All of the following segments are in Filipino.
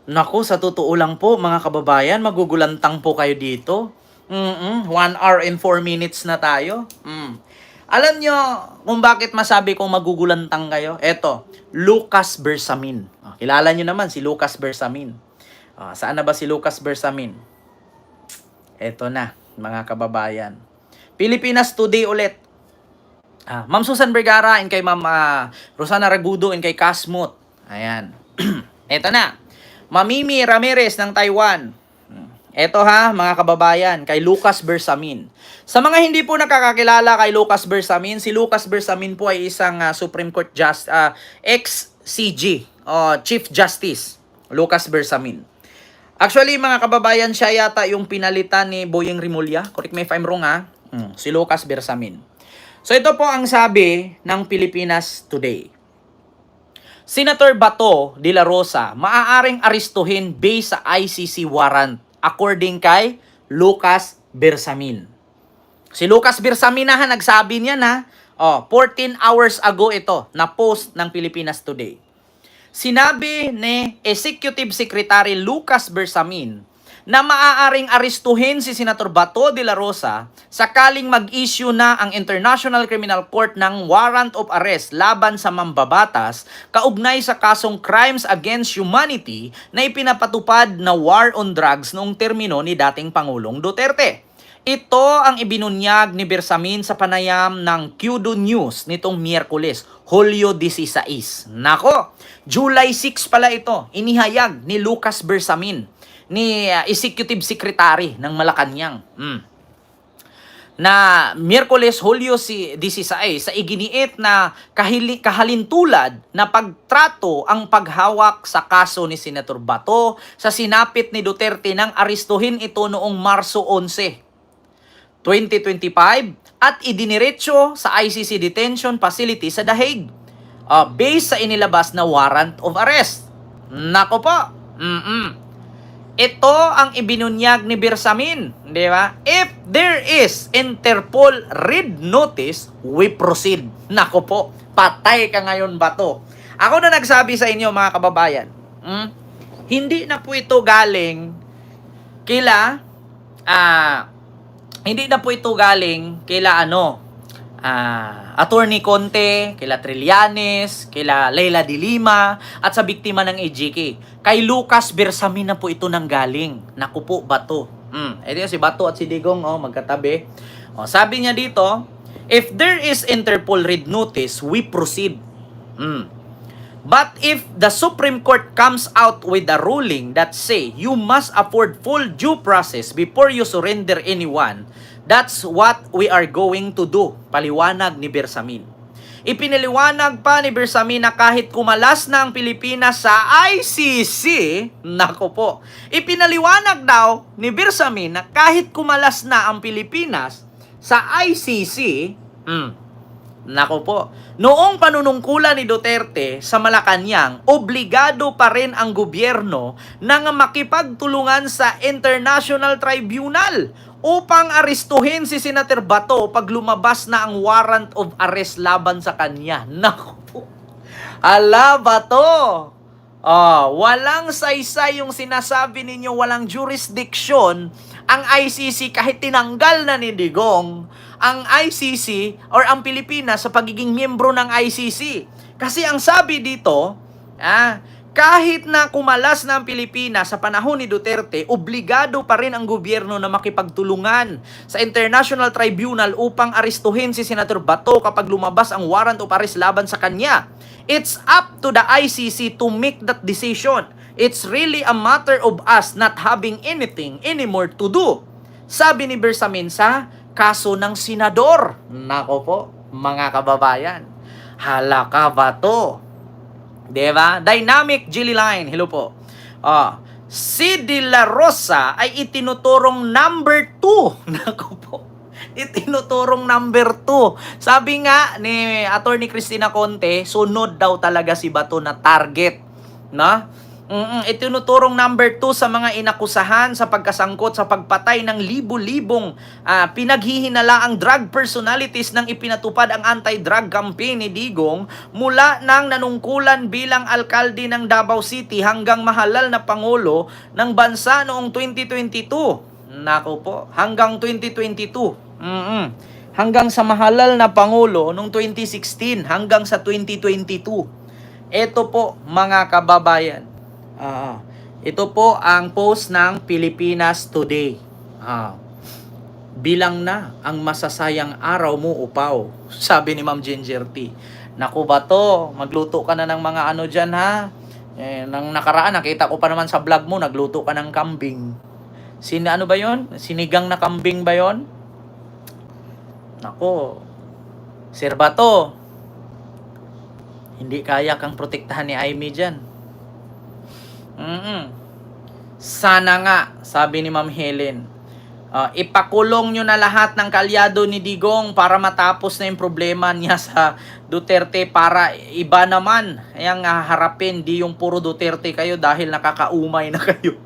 Naku, sa totoo lang po mga kababayan, magugulantang po kayo dito. 1 hour and 4 minutes na tayo. Alam nyo kung bakit masabi kong magugulantang kayo? Eto, Lucas Bersamin. Kilala nyo naman si Lucas Bersamin. Saan na ba si Lucas Bersamin? Eto na, mga kababayan. Pilipinas Today ulit. Ma'am Susan Vergara and kay Ma'am Rosana Ragudo and kay Kasmut. Ayan. Eto na. Mamimi Ramirez ng Taiwan. Eto mga kababayan, kay Lucas Bersamin. Sa mga hindi po nakakakilala kay Lucas Bersamin, si Lucas Bersamin po ay isang Supreme Court ex-CG, Chief Justice, Lucas Bersamin. Actually, mga kababayan, siya yata yung pinalitan ni Boyeng Rimulya. Correct me if I'm wrong si Lucas Bersamin. So ito po ang sabi ng Pilipinas Today. Senator Bato de la Rosa maaaring arestuhin based sa ICC warrant according kay Lucas Bersamin. Si Lucas Bersamin nagsabi niya 14 hours ago ito na post ng Pilipinas Today. Sinabi ni Executive Secretary Lucas Bersamin na maaaring arestuhin si Senator Bato de la Rosa sakaling mag-issue na ang International Criminal Court ng warrant of arrest laban sa mambabatas kaugnay sa kasong crimes against humanity na ipinapatupad na war on drugs noong termino ni dating Pangulong Duterte. Ito ang ibinunyag ni Bersamin sa panayam ng QDO News nitong Miyerkules, Hulyo 16. Nako, July 6 pala ito, inihayag ni Lucas Bersamin, ni Executive Secretary ng Malacanang. Na Miyerkules, Hulyo 16, sa iginiit na kahalintulad na pagtrato ang paghawak sa kaso ni Senator Bato sa sinapit ni Duterte nang arestuhin ito noong Marso 11, 2025 at idiniretso sa ICC detention facility sa The Hague based sa inilabas na warrant of arrest. Nako po. Ito ang ibinunyag ni Bersamin, di ba? If there is Interpol red notice, we proceed. Nako po, patay ka ngayon Bato. Ako na nagsabi sa inyo mga kababayan, hindi na po ito galing kila hindi na po ito galing kila Attorney Conte, kila Trillanes, kila Leila de Lima, at sa biktima ng AGK. Kay Lucas Bersamin na po ito nanggaling. Naku po, Bato. Ito si Bato at si Digong, magkatabi. Sabi niya dito, if there is Interpol red notice, we proceed. But if the Supreme Court comes out with a ruling that say you must afford full due process before you surrender anyone, that's what we are going to do, paliwanag ni Bersamin. Ipinaliwanag pa ni Bersamin na kahit kumalas na ang Pilipinas sa ICC, nako po, ipinaliwanag daw ni Bersamin na kahit kumalas na ang Pilipinas sa ICC, nako po, noong panunungkulan ni Duterte sa Malacanang, obligado pa rin ang gobyerno na makipagtulungan sa International Tribunal upang arestuhin si Senator Bato pag lumabas na ang warrant of arrest laban sa kanya. Nako po. Ala, Bato! Walang saysay yung sinasabi ninyo, walang jurisdiction ang ICC kahit tinanggal na ni Digong ang ICC or ang Pilipinas sa pagiging miyembro ng ICC. Kasi ang sabi dito, kahit na kumalas na ang Pilipinas sa panahon ni Duterte, obligado pa rin ang gobyerno na makipagtulungan sa International Tribunal upang arestuhin si Senator Bato kapag lumabas ang warrant of arrest laban sa kanya. It's up to the ICC to make that decision. It's really a matter of us not having anything anymore to do. Sabi ni Bersamin sa kaso ng senador. Nako po, mga kababayan. Halaka Bato. Diba? Dynamic Jilly Line. Hello po. Si De La Rosa ay itinuturong number 2. Nako po. Itinuturong number 2. Sabi nga ni Attorney Cristina Conte, sunod daw talaga si Bato na target. Itinuturong number 2 sa mga inakusahan sa pagkasangkot sa pagpatay ng libu-libong pinaghihinalaang drug personalities nang ipinatupad ang anti-drug campaign ni Digong mula ng nanungkulan bilang alkalde ng Davao City hanggang mahalal na pangulo ng bansa noong 2022. Nako po, hanggang 2022. Hanggang sa mahalal na pangulo noong 2016 hanggang sa 2022. Ito po mga kababayan. Ito po ang post ng Pilipinas Today. Bilang na ang masasayang araw mo, upaw. Sabi ni Ma'am Ginger T. Naku ba to? Magluto ka na ng mga ano dyan, ha? Nang nakaraan, nakita ko pa naman sa vlog mo, nagluto ka ng kambing. Ano ba yon? Sinigang na kambing ba yon? Naku, Sir Bato, hindi kaya kang protektahan ni Aimee dyan. Sana nga, sabi ni Ma'am Helen, ipakulong nyo na lahat ng kalyado ni Digong para matapos na yung problema niya sa Duterte para iba naman yung harapin, di yung puro Duterte kayo dahil nakakaumay na kayo.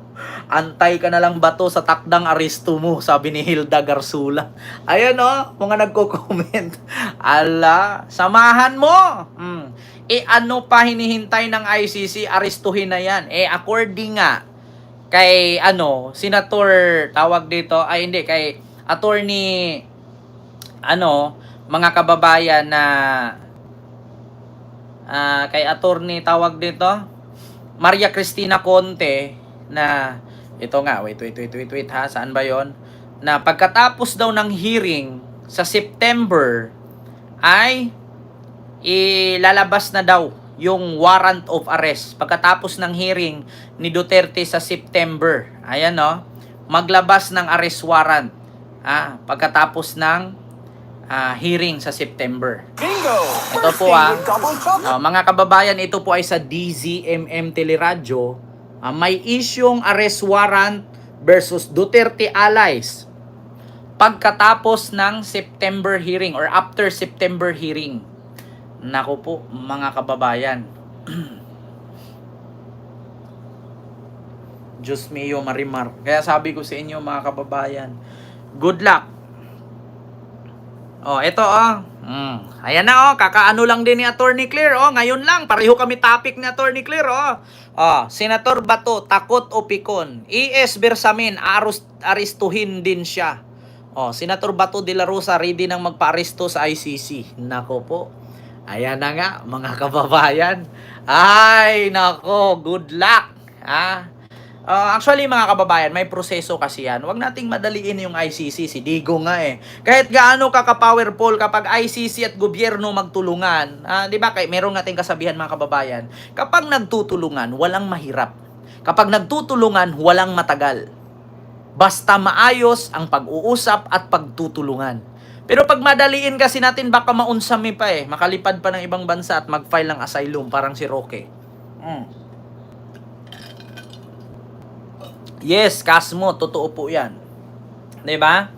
Antay ka na lang Bato sa takdang aresto mo, sabi ni Hilda Garsula. Ayan mga nagko-comment. Ala, samahan mo. Ano pa hinihintay ng ICC? Arestuhin na yan. According nga kay Senator tawag dito, kay attorney mga kababayan na kay attorney tawag dito Maria Cristina Conte na ito nga, wait ha, saan ba yon? Na pagkatapos daw ng hearing sa September ay ilalabas na daw yung warrant of arrest pagkatapos ng hearing ni Duterte sa September. Ayan maglabas ng arrest warrant pagkatapos ng hearing sa September. Bingo! Ito po mga kababayan, ito po ay sa DZMM Teleradyo. May isyong arrest warrant versus Duterte allies pagkatapos ng September hearing or after September hearing. Nako po mga kababayan. Diyos mio marimar. Kaya sabi ko sa inyo mga kababayan, good luck. Ito ayan na kakaano lang din ni Attorney Claire ngayon lang pareho kami topic ni Attorney Claire Senator Bato takot o pikon. ES Bersamin aristuhin din siya. Senator Bato de la Rosa ready nang magpa-aresto sa ICC. Nako po. Ayan na nga, mga kababayan. Ay, nako, good luck. Actually, mga kababayan, may proseso kasi yan. Huwag nating madaliin yung ICC. Si Digong nga Kahit gaano ka-powerful kapag ICC at gobyerno magtulungan. Di ba? Meron nating kasabihan, mga kababayan. Kapag nagtutulungan, walang mahirap. Kapag nagtutulungan, walang matagal. Basta maayos ang pag-uusap at pagtutulungan. Pero pag madaliin kasi natin, baka maunsami pa makalipad pa ng ibang bansa at mag-file ng asylum, parang si Roque. Yes, Kasmo, totoo po yan. Diba?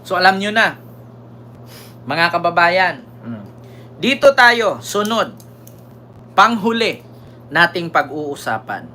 So alam nyo na, mga kababayan, dito tayo, sunod, panghuli nating pag-uusapan.